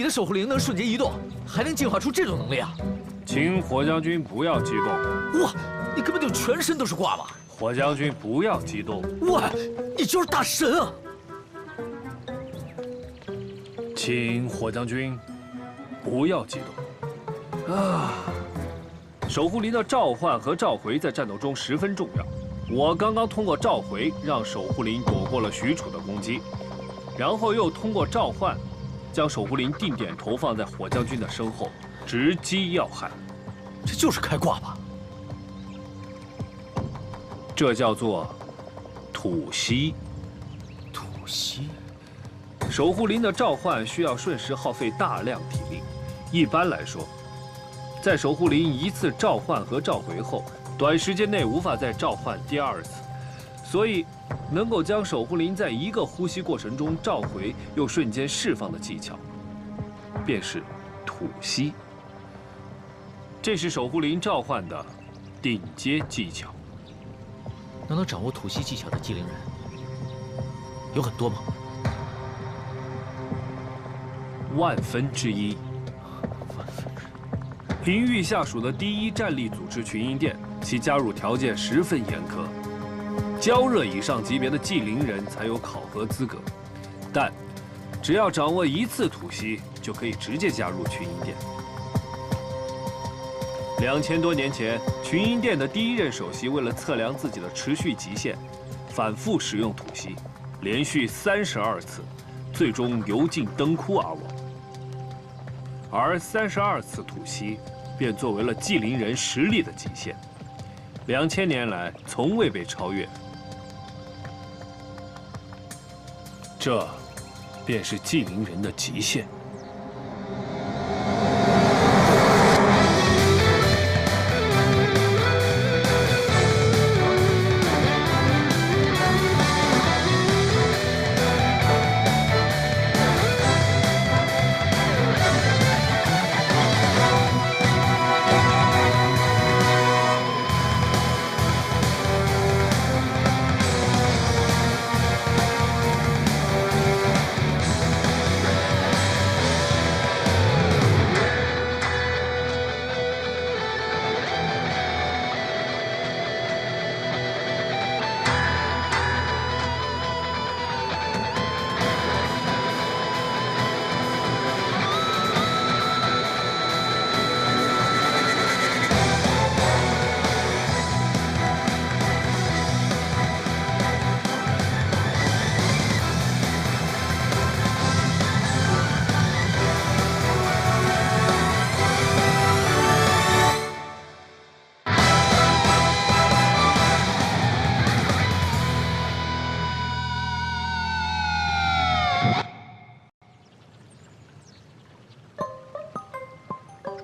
的守护灵能瞬间移动，还能进化出这种能力啊！请火将军不要激动。哇，你根本就全身都是挂吧！火将军不要激动。哇，你就是大神啊！请火将军不要激动。啊，守护灵的召唤和召回在战斗中十分重要。我刚刚通过召回让守护灵躲过了许褚的攻击，然后又通过召唤，将守护灵定点投放在火将军的身后，直击要害。这就是开挂吧？这叫做吐息。吐息。守护灵的召唤需要瞬时耗费大量体力。一般来说，在守护灵一次召唤和召回后，短时间内无法再召唤第二次，所以能够将守护灵在一个呼吸过程中召回又瞬间释放的技巧，便是吐息。这是守护灵召唤的顶阶技巧。能掌握吐息技巧的机灵人有很多吗？1/1000。1/1000。平域下属的第一战力组织群英殿，其加入条件十分严苛，焦热以上级别的祭灵人才有考核资格，但只要掌握一次吐息，就可以直接加入群英殿。2000多年前，群英殿的第一任首席为了测量自己的持续极限，反复使用吐息，连续32次，最终油尽灯枯而亡。而32次吐息，便作为了祭灵人实力的极限，2000年来从未被超越。这，便是祭灵人的极限。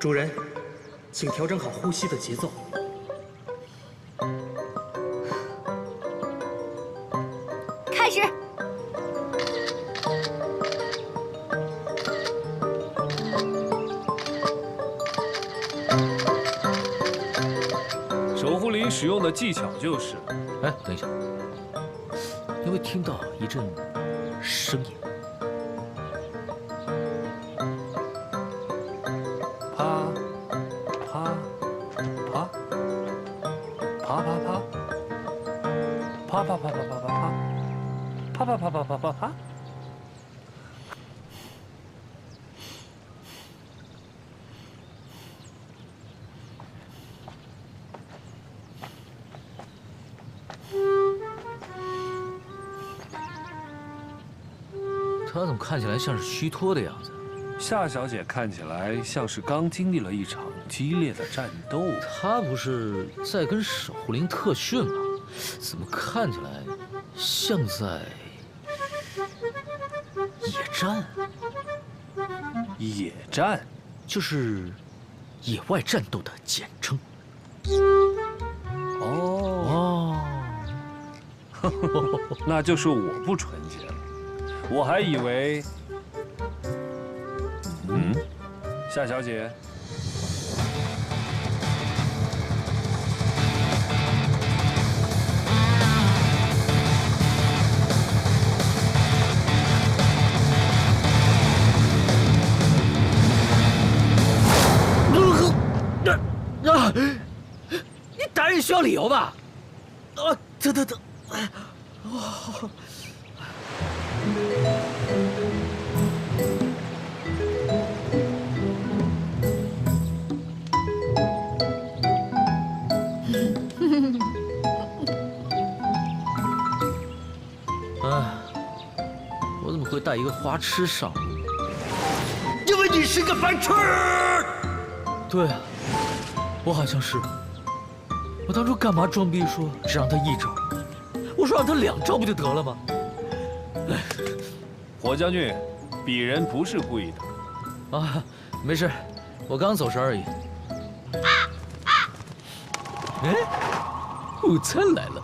主人，请调整好呼吸的节奏。开始。守护灵使用的技巧就是……哎，等一下，你会听到一阵声音。 啪！他怎么看起来像是虚脱的样子？夏小姐看起来像是刚经历了一场激烈的战斗。她不是在跟守护灵特训吗？怎么看起来像在野战？野战就是野外战斗的简称。哦，那就是我不纯洁了，我还以为……夏小姐。你打人需要理由吧？疼！我怎么会带一个花痴上路？因为你是个白痴！对啊，我好像是。我当初干嘛装逼说只让他1招？我说让他2招不就得了吗？火将军，鄙人不是故意的。啊，没事，我刚走神而已。哎，午餐来了。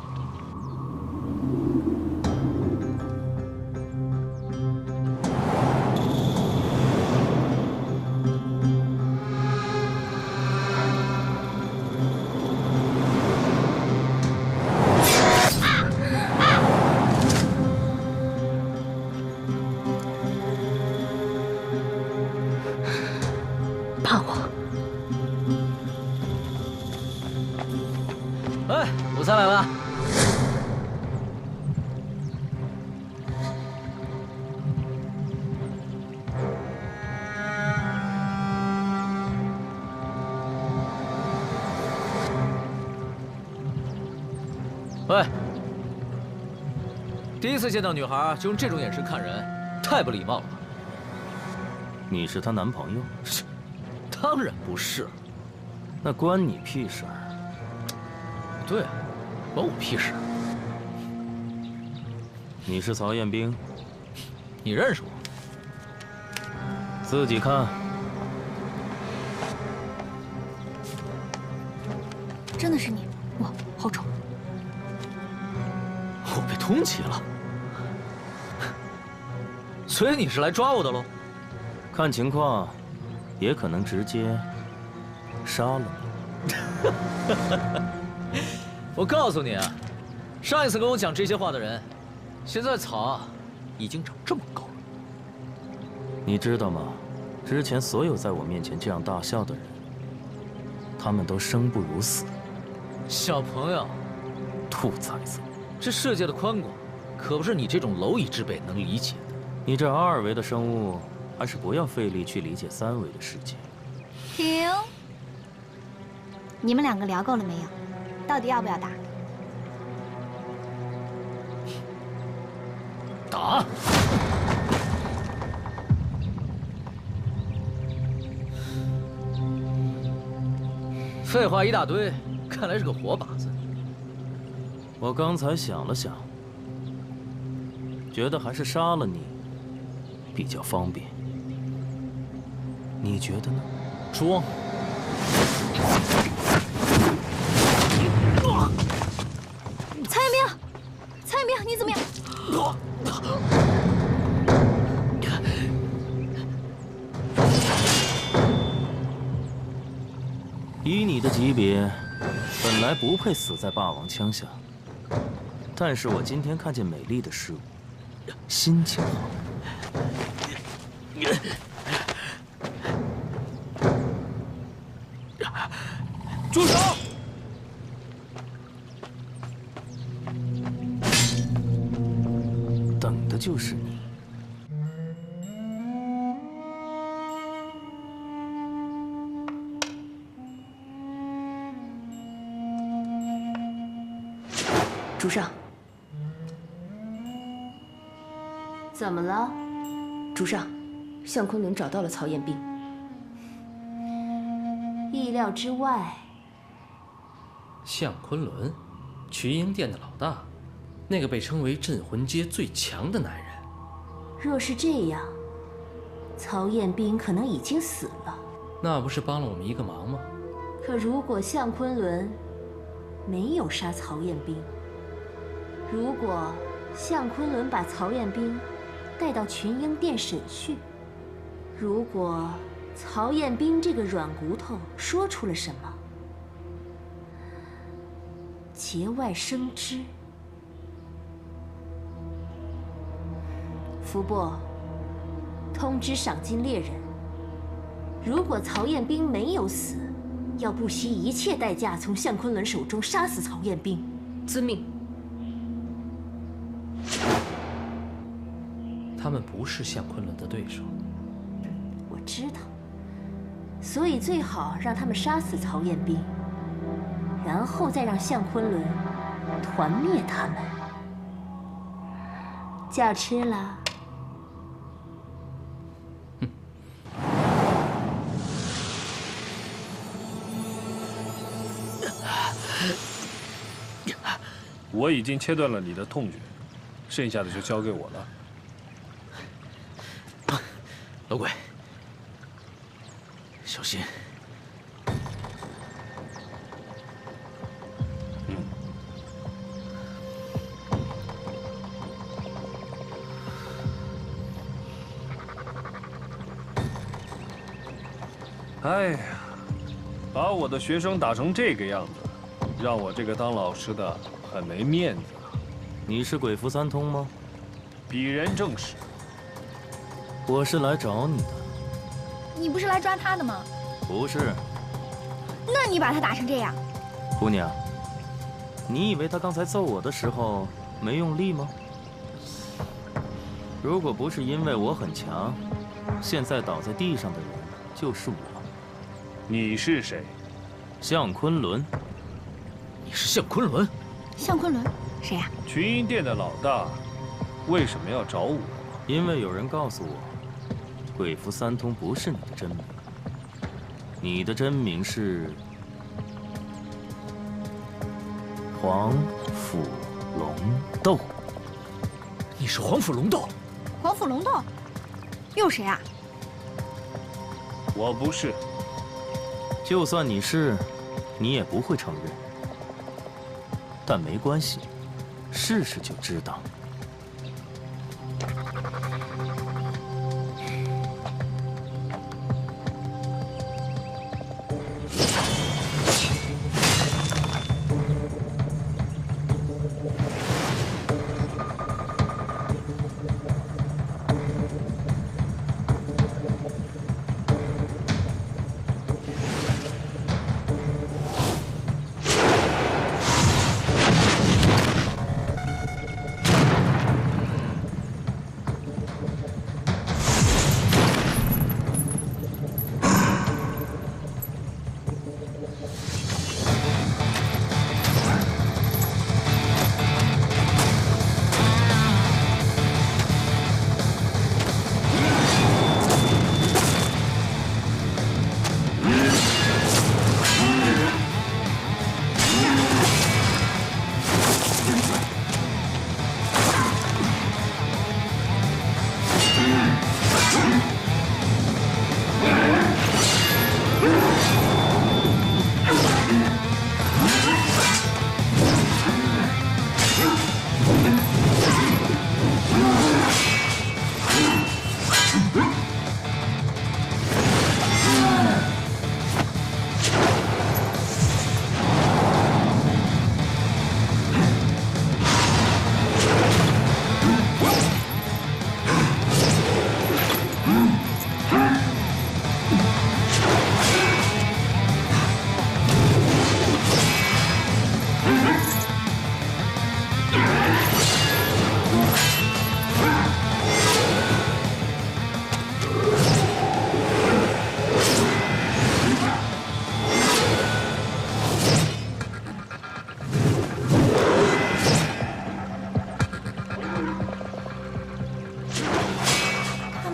霸王，哎，午餐来了。喂，第一次见到女孩就用这种眼神看人，太不礼貌了吧？你是她男朋友？当然不是。那关你屁事儿？对啊，关我屁事。你是曹彦兵？你认识我？自己看。真的是你？哇，好丑！我被通缉了，所以你是来抓我的喽？看情况，也可能直接杀了你。我告诉你啊，上一次跟我讲这些话的人，现在草已经长这么高了。你知道吗？之前所有在我面前这样大笑的人，他们都生不如死。小朋友，兔崽子！这世界的宽广，可不是你这种蝼蚁之辈能理解的。你这2维的生物，还是不要费力去理解3维的世界。停！你们2个聊够了没有？到底要不要打？打！废话一大堆，看来是个活靶子。我刚才想了想，觉得还是杀了你比较方便。你觉得呢？装！曹彦兵，曹彦兵，你怎么样？以你的级别，本来不配死在霸王枪下。但是我今天看见美丽的事物，心情好。住手！等的就是你。主上，怎么了？主上，向昆仑找到了曹彦兵。意料之外。向昆仑，群英殿的老大，那个被称为镇魂街最强的男人。若是这样，曹彦兵可能已经死了。那不是帮了我们一个忙吗？可如果向昆仑没有杀曹彦兵，如果向昆仑把曹彦兵带到群英殿审讯，如果曹彦兵这个软骨头说出了什么，节外生枝。福伯，通知赏金猎人，如果曹彦兵没有死，要不惜一切代价从项昆仑手中杀死曹彦兵。遵命。他们不是项昆仑的对手。我知道，所以最好让他们杀死曹彦兵，然后再让项昆仑团灭他们。叫吃了。我已经切断了你的痛觉，剩下的就交给我了。老鬼，小心。哎呀，把我的学生打成这个样子，让我这个当老师的很没面子。你是鬼符三通吗？鄙人正是。我是来找你的。你不是来抓他的吗？不是。那你把他打成这样？姑娘，你以为他刚才揍我的时候没用力吗？如果不是因为我很强，现在倒在地上的人就是我。你是谁？项昆仑。你是项昆仑？项昆仑？谁呀？群英殿的老大，为什么要找我？因为有人告诉我，鬼符三通不是你的真名，你的真名是黄甫龙斗。你是黄甫龙斗？黄甫龙斗？又谁啊？我不是。就算你是，你也不会承认。但没关系，试试就知道。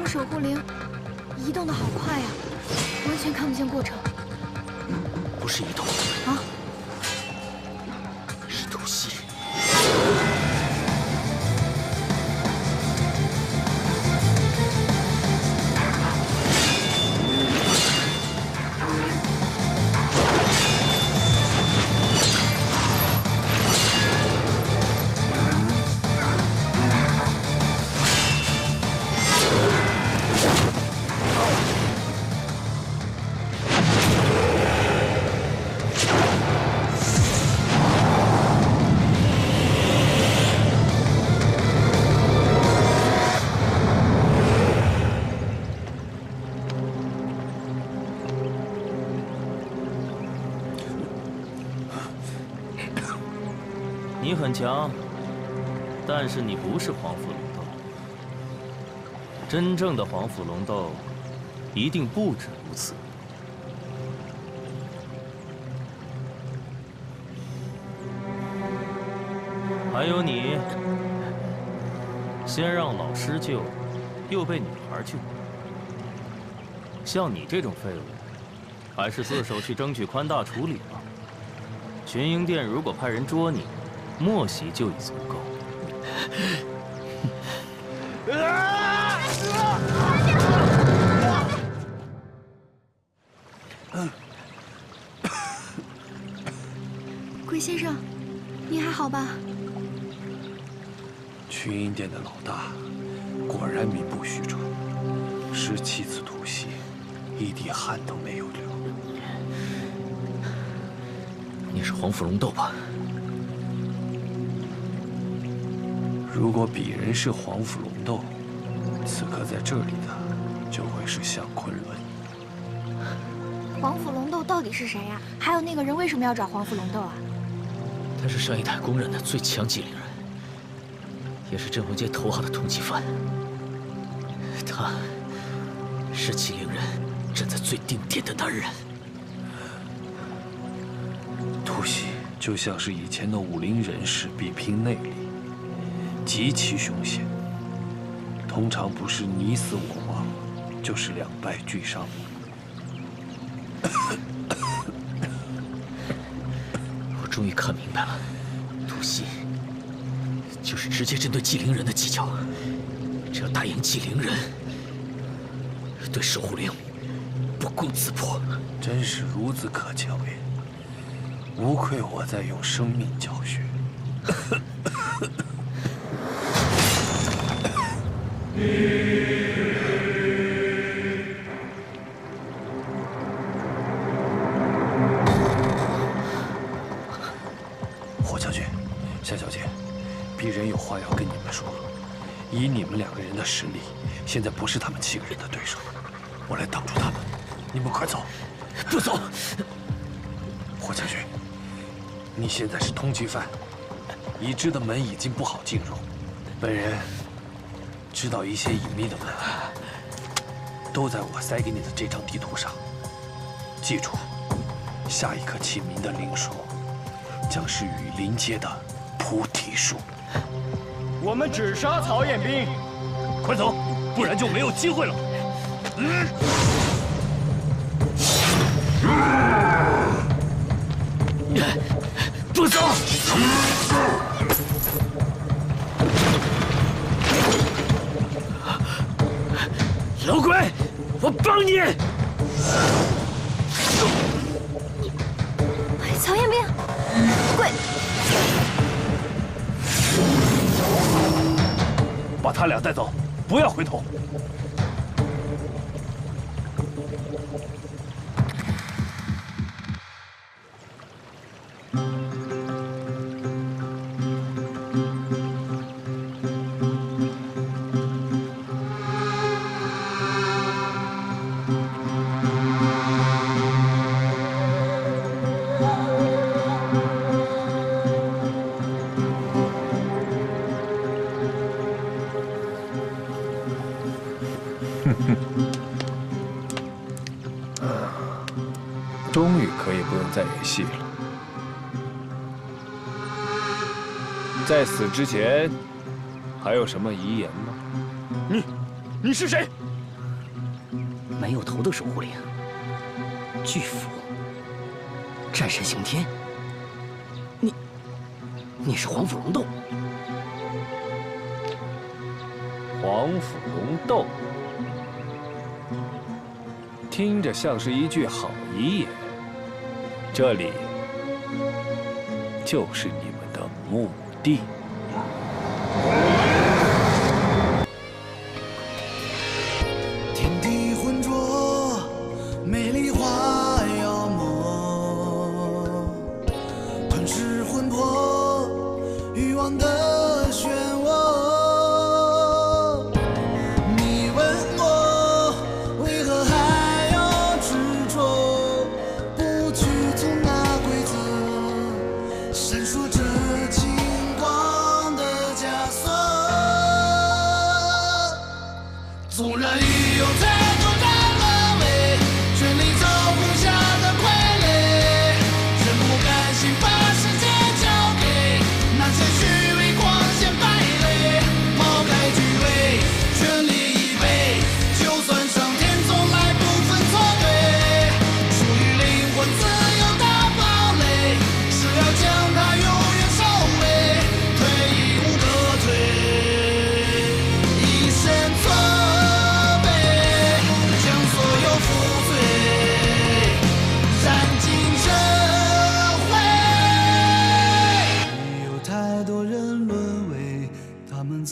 守护灵移动的好快呀，完全看不见过程。不是移动啊，是突袭。你很强，但是你不是黄甫龙斗。真正的黄甫龙斗，一定不止如此。还有你，先让老师救，又被女孩救。像你这种废物，还是自首去争取宽大处理吧。群英殿如果派人捉你，默席就已足够。龟先生，你还好吧？群英殿的老大，果然名不虚传。17次突袭，一滴汗都没有流。你是黄甫龙斗吧？如果鄙人是黄甫龙斗，此刻在这里的就会是向昆仑。黄甫龙斗到底是谁呀？还有那个人为什么要找黄甫龙斗啊？他是上一代公认的最强纪灵人，也是镇魂街头号的通缉犯。他是纪灵人站在最顶点的男人。突袭就像是以前的武林人士比拼内力，极其凶险。通常不是你死我亡，就是两败俱伤。我终于看明白了，突袭就是直接针对纪灵人的技巧。只要打赢纪灵人，对守护灵不攻自破。真是孺子可教也，无愧我在用生命教学。霍将军，夏小姐，鄙人有话要跟你们说。以你们2个人的实力，现在不是他们7个人的对手。我来挡住他们，你们快走！不走！霍将军，你现在是通缉犯，已知的门已经不好进入。本人知道一些隐秘的门，都在我塞给你的这张地图上。记住，下一棵启明的灵树，将是雨林街的菩提树。我们只杀曹彦兵，快走，不然就没有机会了。不走！老鬼，我帮你！曹彦兵，鬼！把他俩带走，不要回头。终于可以不用再演戏了。在死之前，还有什么遗言吗？你是谁？没有头的守护灵，巨斧，战神刑天。你是黄甫龙斗？黄甫龙斗，听着像是一句好遗言。这里就是你们的墓地。天地浑浊，美丽花妖魔，吞噬魂魄，欲望的漩涡。你问我为何还要执着，不去从那规则，闪烁着情。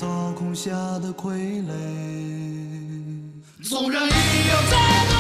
操控下的傀儡。纵然一样在。